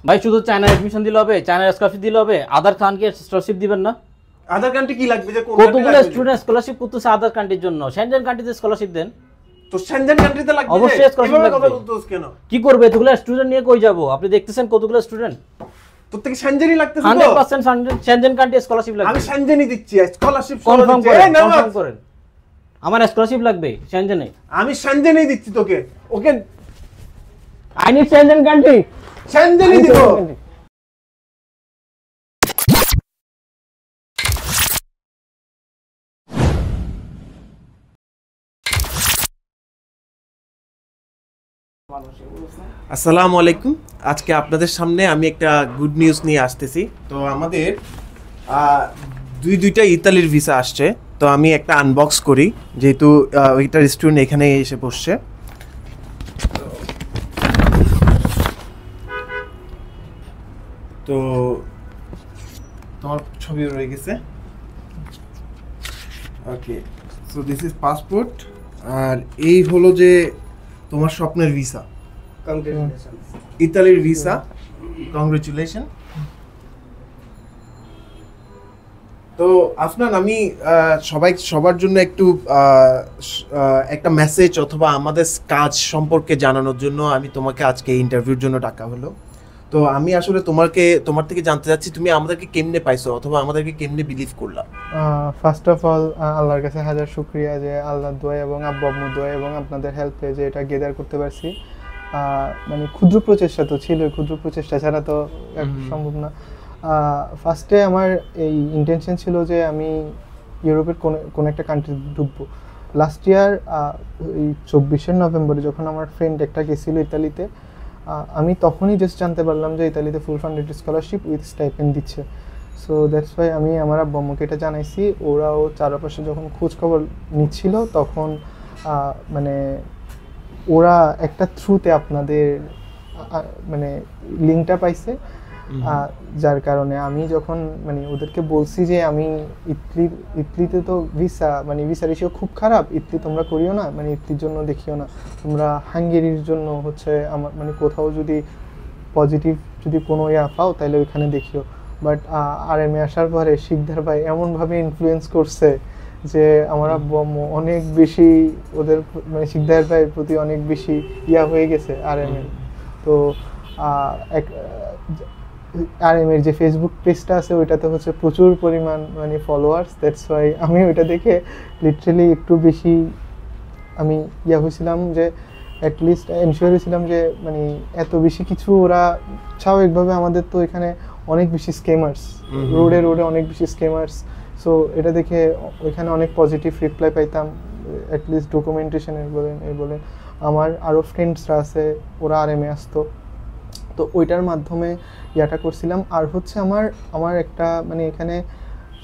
ভাই শুধু China admission দিলে হবে, চায়না স্কলারশিপ দিলে হবে, আদার কান্ট্রি স্কলারশিপ দিবেন না? আদার কান্ট্রি কি লাগবে? যে কতগুলো স্টুডেন্ট স্কলারশিপ করতেছে আদার কান্ট্রির জন্য, সেনজেন কান্ট্রিতে স্কলারশিপ দেন। তো সেনজেন কান্ট্রিতে লাগবে, অবশ্যই স্কলারশিপ লাগবে। কথা বলতেছ কেন? কি করবে এতগুলো স্টুডেন্ট নিয়ে? কই যাব? আপনি দেখতেছেন কতগুলো স্টুডেন্ট। তোর থেকে সেনজেনই লাগতেছে। 100% সেনজেন কান্ট্রি স্কলারশিপ লাগবে। আমি সেনজেনই দিচ্ছি, স্কলারশিপ কনফার্ম করেন, কনফার্ম করেন। আমার স্কলারশিপ লাগবে সেনজেনে। আমি সেনজেনই দিচ্ছি তোকে। ওকে, আই নিড সেনজেন কান্ট্রি। সেনজেনই দিব। আসসালামু আলাইকুম। আজকে আপনাদের সামনে আমি একটা গুড নিউজ নিয়ে আসতেছি। তো আমাদের দুইটা ইতালির ভিসা আসছে। তো আমি একটা আনবক্স করি, যেহেতু ওইটা রেস্টুরেন্ট এখানে এসে বসছে। তো তোমার ছবি রয়ে গেছে। ওকে, সো দিস ইজ পাসপোর্ট। আর এই হলো যে তোমার স্বপ্নের ভিসা, ইতালির ভিসা। কংগ্রেচুলেশন। তো আফনান, আমি সবার জন্য একটু একটা মেসেজ অথবা আমাদের কাজ সম্পর্কে জানানোর জন্য আমি তোমাকে আজকে ইন্টারভিউর জন্য ডাকা হলো। তো আমি আসলে তোমার থেকে জানতে চাচ্ছি, তুমি আমাদেরকে কেমনে পাইছো অথবা আমাদেরকে কেমনে বিলিভ করলা? ফার্স্ট অফ অল আল্লাহর কাছে হাজার শুকরিয়া যে আল্লাহর দোয়া এবং আব্বু আম্মুর দোয়া এবং আপনাদের হেল্পে যে এটা গেদার করতে পারছি। মানে ক্ষুদ্র প্রচেষ্টা তো ছিল, ক্ষুদ্র প্রচেষ্টা ছাড়া তো সম্ভব না। ফার্স্টে আমার এই ইন্টেনশন ছিল যে আমি ইউরোপের কোনো একটা কান্ট্রি ঢুকবো। লাস্ট ইয়ার এই 24শে নভেম্বরে যখন আমার ফ্রেন্ড একটা গেছিলো ইতালিতে, আমি তখনই জাস্ট জানতে পারলাম যে ইতালিতে ফুল ফান্ডেড স্কলারশিপ উইথ স্টাইপেন্ড দিচ্ছে। সো দ্যাটস ওয়াই আমি আমার আব্বু আম্মুকে এটা জানাইছি। ওরাও চারপাশে যখন খোঁজ খবর নিচ্ছিল তখন মানে ওরা একটা থ্রুতে আপনাদের মানে লিঙ্কটা পাইছে, যার কারণে আমি যখন মানে ওদেরকে বলছি যে আমি ইতালিতে তো ভিসা রেশিও খুব খারাপ, ইতালি তোমরা করিও না, মানে ইতালির জন্য দেখিও না, তোমরা হাঙ্গেরির জন্য হচ্ছে আমার মানে কোথাও যদি পজিটিভ যদি কোনো পাও তাহলে ওইখানে দেখিও। বাট আরএমএ আসার পরে শিকদার ভাই এমনভাবে ইনফ্লুয়েন্স করছে যে আমার আব্বু আম্মু অনেক বেশি ওদের মানে শিকদার ভাইয়ের প্রতি অনেক বেশি হয়ে গেছে আরএমএ। তো আরএমএর যে ফেসবুক পেজটা আছে ওইটাতে হচ্ছে প্রচুর পরিমাণ মানে ফলোয়ার্স। দ্যাটস ওয়াই আমি ওইটা দেখে লিটারেলি একটু বেশি আমি হয়েছিলাম যে অ্যাটলিস্ট এনশিওর হয়েছিলাম যে মানে এত বেশি কিছু ওরা স্বাভাবিকভাবে আমাদের তো এখানে অনেক বেশি স্কেমার্স, রোডে অনেক বেশি স্কেমার্স। সো এটা দেখে ওইখানে অনেক পজিটিভ রিপ্লাই পাইতাম, অ্যাটলিস্ট ডকুমেন্টেশনের বলেন। আমার আরও ফ্রেন্ডসরা আছে, ওরা আরএমএ আসতো, তো ওইটার মাধ্যমে ইয়াটা করছিলাম। আর হচ্ছে আমার একটা মানে এখানে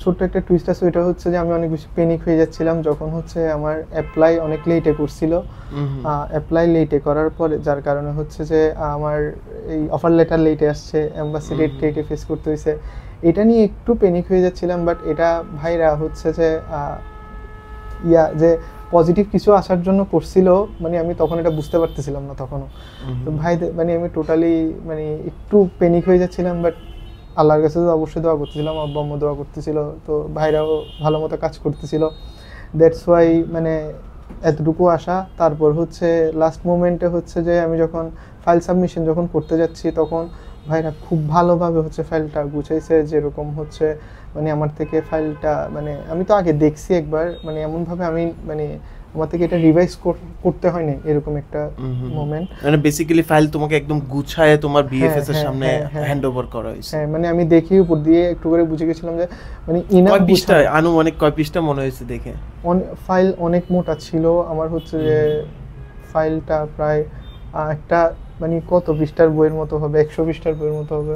ছোট্ট একটা টুইস্ট আছে, ওইটা হচ্ছে যে আমি অনেক বেশি প্যানিক হয়ে যাচ্ছিলাম যখন হচ্ছে আমার অ্যাপ্লাই অনেক লেটে করছিল। অ্যাপ্লাই লেটে করার পরে যার কারণে হচ্ছে যে আমার এই অফার লেটার লেটে আসছে, এম্বাসি লেটে ফেস করতে হয়েছে, এটা নিয়ে একটু প্যানিক হয়ে যাচ্ছিলাম। বাট এটা ভাইরা হচ্ছে যে যে পজিটিভ কিছু আসার জন্য করছিল, মানে আমি তখন এটা বুঝতে পারতেছিলাম না তখনও। তো ভাই মানে আমি টোটালি মানে একটু প্যানিক হয়ে যাচ্ছিলাম, বাট আল্লাহর কাছে তো অবশ্যই দোয়া করতেছিলাম, আব্বু আম্মু দোয়া করতেছিল, তো ভাইরাও ভালো মতো কাজ করতেছিল। দ্যাটস ওয়াই মানে এতটুকু আসা। তারপর হচ্ছে লাস্ট মোমেন্টে হচ্ছে যে আমি যখন ফাইল সাবমিশন যখন করতে যাচ্ছি তখন ভাইরা খুব ভালোভাবে হচ্ছে ফাইলটা গুছাইছে, যেরকম হচ্ছে মানে আমার থেকে ফাইলটা মানে আমি তো আগে দেখছি একবার, মানে এমনভাবে আমি মানে আমার থেকে এটা রিভাইজ করতে হয়নি, এরকম একটা মোমেন্ট। মানে বেসিক্যালি ফাইল তোমাকে একদম গুছায় তোমার বিএফএস এর সামনে হ্যান্ডওভার করা হয়েছে। হ্যাঁ, মানে আমি দেখি উপর দিয়ে একটু করে বুঝে গেছিলাম যে মানে ইনাফ পৃষ্ঠা আনুমানিক কয় পৃষ্ঠা মনে হয়েছে দেখে? ফাইল অনেক মোটা ছিল আমার, হচ্ছে যে ফাইলটা প্রায় একটা মানে কত পৃষ্ঠার বইয়ের মতো হবে, 100 পৃষ্ঠার বইয়ের মতো হবে।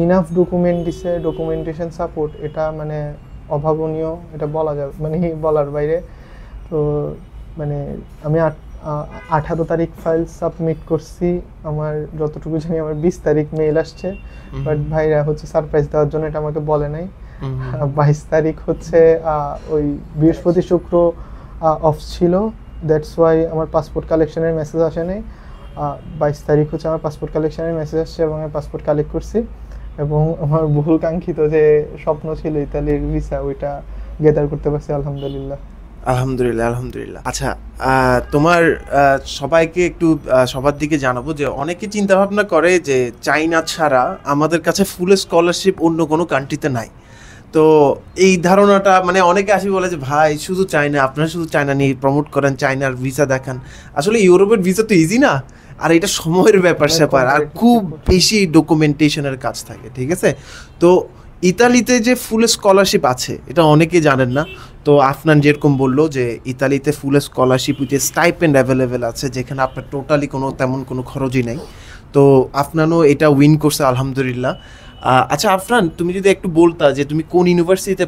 ইনাফ ডকুমেন্ট দিছে, ডকুমেন্টেশন সাপোর্ট এটা মানে অভাবনীয়, এটা বলা যাবে মানে বলার বাইরে। তো মানে আমি 18 তারিখ ফাইল সাবমিট করছি, আমার যতটুকু জানি আমার 20 তারিখ মেইল আসছে, বাট ভাইরা হচ্ছে সারপ্রাইজ দেওয়ার জন্য এটা আমাকে বলে নাই। 22 তারিখ হচ্ছে ওই বৃহস্পতি শুক্র অফ ছিল, দ্যাটস ওয়াই আমার পাসপোর্ট কালেকশনের মেসেজ আসে নাই। 22 তারিখ হচ্ছে আমার পাসপোর্ট কালেকশনের মেসেজ আসছে এবং আমি পাসপোর্ট কালেক্ট করছি এবং আমার বহুল কাঙ্ক্ষিত যে স্বপ্ন ছিল ইতালির ভিসা ওইটা গেদার করতে পারছি আলহামদুলিল্লাহ। আলহামদুলিল্লাহ, আলহামদুলিল্লাহ। আচ্ছা, তোমার সবাইকে একটু সবার দিকে জানাবো যে অনেকে চিন্তা ভাবনা করে যে চাইনা ছাড়া আমাদের কাছে ফুল স্কলারশিপ অন্য কোনো কান্ট্রিতে নাই। তো এই ধারণাটা মানে অনেকে আসি বলে যে ভাই শুধু চায়না, আপনারা শুধু চায়না নিয়ে প্রমোট করেন, চায়নার ভিসা দেখান। আসলে ইউরোপের ভিসা তো ইজি না, আর এটা সময়ের ব্যাপার স্যাপার, আর খুব বেশি ডকুমেন্টেশনের কাজ থাকে, ঠিক আছে? তো ইতালিতে যে ফুল স্কলারশিপ আছে এটা অনেকে জানেন না। তো আফনান যেরকম বললো যে ইতালিতে ফুল স্কলারশিপ উইথ স্টাইপেন্ড অ্যাভেলেবেল আছে, যেখানে আপনার টোটালি তেমন কোনো খরচই নেই। তো আফনানও এটা উইন করছে আলহামদুলিল্লাহ। আচ্ছা আফরান, তুমি যদি একটু বলতা যে তুমি কোন ইউনিভার্সিটিতে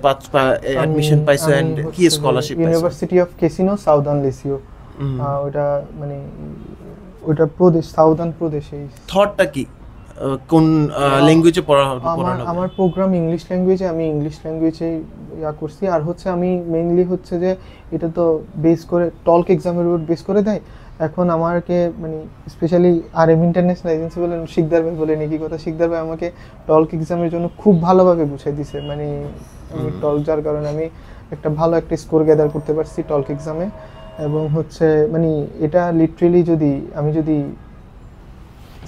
অ্যাডমিশন পাইছো এন্ড কি স্কলারশিপ পাইছো? ইউনিভার্সিটি অফ কেসিনো সাউদার্ন লিসিও, ওটা মানে ওটা প্রদেশ, সাউদার্ন প্রদেশে। থটটা কি কোন ল্যাঙ্গুয়েজে পড়ানো? আমার প্রোগ্রাম ইংলিশ ল্যাঙ্গুয়েজে, আমি ইংলিশ ল্যাঙ্গুয়েজে করছি। আর হচ্ছে আমি মেইনলি হচ্ছে যে এটা তো বেস করে টলক এক্সামের উপর বেস করে দেয়। এখন আমাকে মানে স্পেশালি RM ইন্টারন্যাশনাল এজেন্সি বলেন, শিকদার ভাই বলেন কি কথা, শিকদার ভাই আমাকে টলক এক্সামের জন্য খুব ভালোভাবে বুঝাই দিছে। মানে আমি টলক যার কারণে আমি একটা ভালো একটা স্কোর গ্যাদার করতে পারছি টলক এক্সামে। এবং হচ্ছে মানে এটা লিটারেলি আমি যদি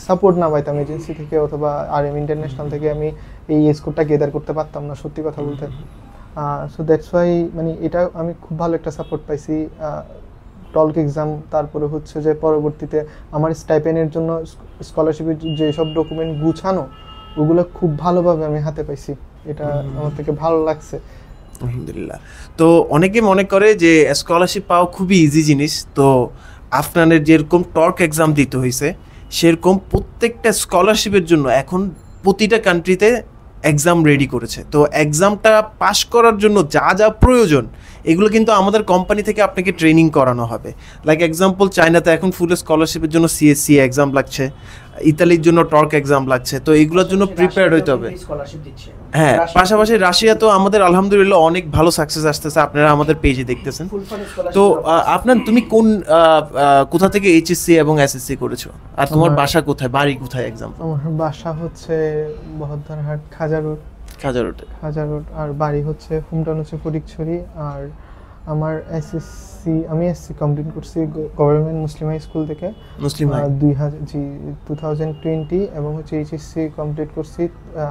সাপোর্ট না পাইতাম এজেন্সি থেকে অথবা RM ইন্টারন্যাশনাল থেকে, আমি এই স্কোরটা গ্যাদার করতে পারতাম না, সত্যি কথা বলতে। সো দ্যাটস ওয়াই মানে এটা আমি খুব ভালো একটা সাপোর্ট পাইছি টলক এক্সাম। তারপরে হচ্ছে যে পরবর্তীতে আমার স্টাইপেনের জন্য স্কলারশিপের যেসব ডকুমেন্ট গুছানো ওগুলো খুব ভালোভাবে আমি হাতে পাইছি, এটা আমার থেকে ভালো লাগছে আলহামদুলিল্লাহ। তো অনেকে মনে করে যে স্কলারশিপ পাওয়া খুবই ইজি জিনিস। তো আফনানের যেরকম টর্ক এক্সাম দিতে হয়েছে সেরকম প্রত্যেকটা স্কলারশিপের জন্য এখন প্রতিটা কান্ট্রিতে এক্সাম রেডি করেছে। তো এক্সামটা পাস করার জন্য যা যা প্রয়োজন এগুলো কিন্তু আমাদের কোম্পানি থেকে আপনাকে ট্রেনিং করানো হবে। লাইক এক্সাম্পল, চায়নাতে এখন ফুল স্কলারশিপের জন্য CSC এক্সাম লাগছে, ইতালির জন্য টর্ক এক্সাম লাগছে। তো এগুলোর জন্য প্রিপেয়ার্ড হইতে হবে। হ্যাঁ, পাশাপাশি রাশিয়া তো আমাদের আলহামদুলিল্লাহ অনেক ভালো সাকসেস আসতেছে, আপনারা আমাদের পেজে দেখতেছেন। তো আপনার তুমি কোথা থেকে HSC এবং SSC করেছো, আর তোমার বাসা কোথায়, বাড়ি কোথায়? এক্সাম্পল আমার বাসা হচ্ছে বহদ্দারহাট খাজা রোড, আর বাড়ি হচ্ছে হোমটাউন হচ্ছে ফটিকছড়ি। আর আমার আমি এসসি কমপ্লিট করছি গভর্নমেন্ট মুসলিম হাই স্কুল থেকে 2020, এবং হচ্ছে HSC কমপ্লিট করছি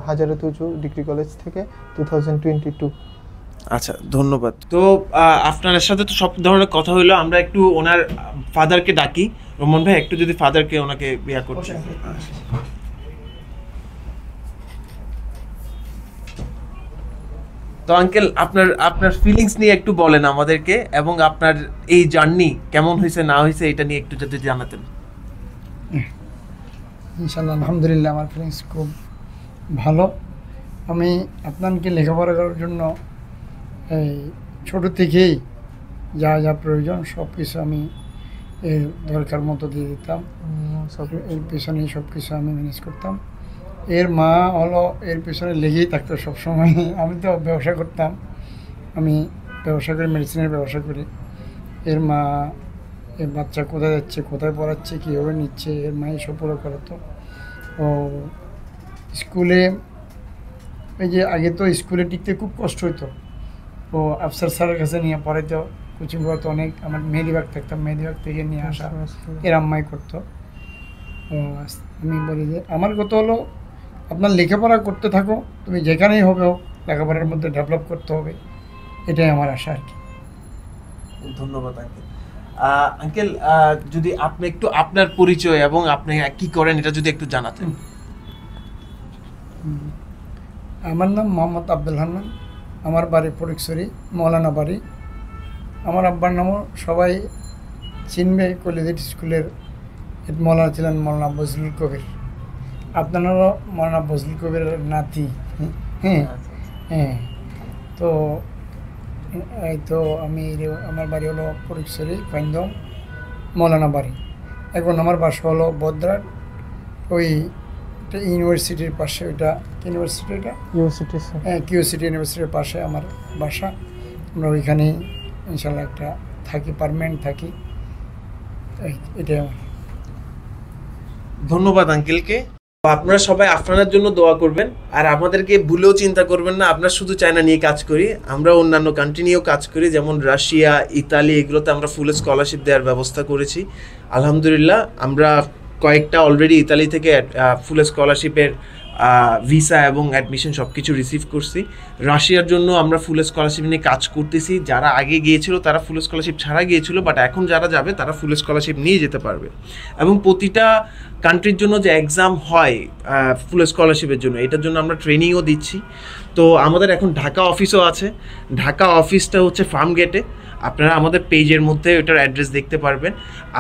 হাজারত উঁচু ডিগ্রি কলেজ থেকে 2022। আচ্ছা, ধন্যবাদ। তো আপনার সাথে তো সব ধরনের কথা হইলো, আমরা একটু ওনার ফাদারকে ডাকি। রোমন ভাই, একটু যদি ফাদারকে ওনাকে বিয়া করতে। তো আঙ্কেল, আপনার ফিলিংস নিয়ে একটু বলেন আমাদেরকে, এবং আপনার এই জার্নি কেমন হয়েছে না হয়েছে এটা নিয়ে একটু যদি জানাতেন। ইনশাআল্লাহ আলহামদুলিল্লাহ, আমার ফিলিংস খুব ভালো। আমি আপনাকে লেখাপড়া করার জন্য এই ছোটো থেকেই যা যা প্রয়োজন সব কিছু আমি এর দরকার মতো দিয়ে দিতাম, এর পেছনে সব কিছু আমি ম্যানেজ করতাম। এর মা হলো এর পেছনে লেগেই থাকতো সবসময়। আমি তো ব্যবসা করতাম, আমি ব্যবসা করি, মেডিসিনের ব্যবসা করি। এর মা এর বাচ্চা কোথায় যাচ্ছে, কোথায় পড়াচ্ছে, কীভাবে নিচ্ছে, এর মা এসব পুরো করাতো। ও স্কুলে এই যে আগে তো স্কুলে টিকতে খুব কষ্ট হতো, ও আফসার স্যারের কাছে নিয়ে পড়াইতো, কোচিং করতো অনেক। আমার মেহেদিবাগ থাকতাম, মেহেদিবাগ থেকে নিয়ে আসা এর আম্মাই করতো। ও আমি বলি যে আমার কথা হলো আপনার লেখাপড়া করতে থাকো, তুমি যেখানেই হবে হোক লেখাপড়ার মধ্যে ডেভেলপ করতে হবে, এটাই আমার আশা আর কি। ধন্যবাদ আঙ্কেল। আঙ্কেল, যদি আপনি একটু আপনার পরিচয় এবং আপনি কি করেন এটা যদি একটু জানাতেন। আমার নাম মোহাম্মদ আব্দুল হান্নান, আমার বাড়ি ফটিকছড়ি, মৌলানা বাড়ি। আমার আব্বার নামও সবাই চিনবে, কলেজ স্কুলের মৌলানা ছিলেন মৌলানা বজলুল কবির। আপনারাও মৌলানা বজলুল কবিরের নাতি। হ্যাঁ হ্যাঁ। তো এই তো আমার বাড়ি হলো ফটিকছড়ি ফাইন্দম মৌলানা বাড়ি। এখন আমার বাসা হলো বদ্রাট, ওই ইউনিভার্সিটির পাশে। ওইটা ইউনিভার্সিটিটা হ্যাঁ কিউসিটি ইউনিভার্সিটির পাশে আমার বাসা। আমরা ওইখানেই ইনশাল্লাহ একটা থাকি, পারমানেন্ট থাকি, এটাই আমার। ধন্যবাদ আঙ্কেলকে। আপনারা সবাই আফরানের জন্য দোয়া করবেন, আর আমাদেরকে ভুলেও চিন্তা করবেন না আমরা শুধু চায়না নিয়ে কাজ করি, আমরা অন্যান্য কান্ট্রি নিয়েও কাজ করি, যেমন রাশিয়া, ইতালি, এগুলোতে আমরা ফুল স্কলারশিপ দেওয়ার ব্যবস্থা করেছি। আলহামদুলিল্লাহ আমরা কয়েকটা অলরেডি ইতালি থেকে ফুল স্কলারশিপের ভিসা এবং অ্যাডমিশন সব কিছু রিসিভ করছি। রাশিয়ার জন্য আমরা ফুল স্কলারশিপ নিয়ে কাজ করতেছি। যারা আগে গিয়েছিল তারা ফুল স্কলারশিপ ছাড়া গিয়েছিল, বাট এখন যারা যাবে তারা ফুল স্কলারশিপ নিয়ে যেতে পারবে। এবং প্রতিটা কান্ট্রির জন্য যে এক্সাম হয় ফুল স্কলারশিপের জন্য, এটার জন্য আমরা ট্রেনিংও দিচ্ছি। তো আমাদের এখন ঢাকা অফিসও আছে। ঢাকা অফিসটা হচ্ছে ফার্ম গেটে। আপনারা আমাদের পেজের মধ্যে ওটার অ্যাড্রেস দেখতে পারবেন।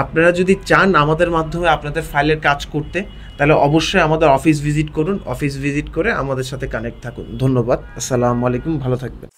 আপনারা যদি চান আমাদের মাধ্যমে আপনাদের ফাইলের কাজ করতে, তাহলে অবশ্যই আমাদের অফিস ভিজিট করুন। অফিস ভিজিট করে আমাদের সাথে কানেক্ট থাকুন। ধন্যবাদ। আসসালামু আলাইকুম, ভালো থাকবেন।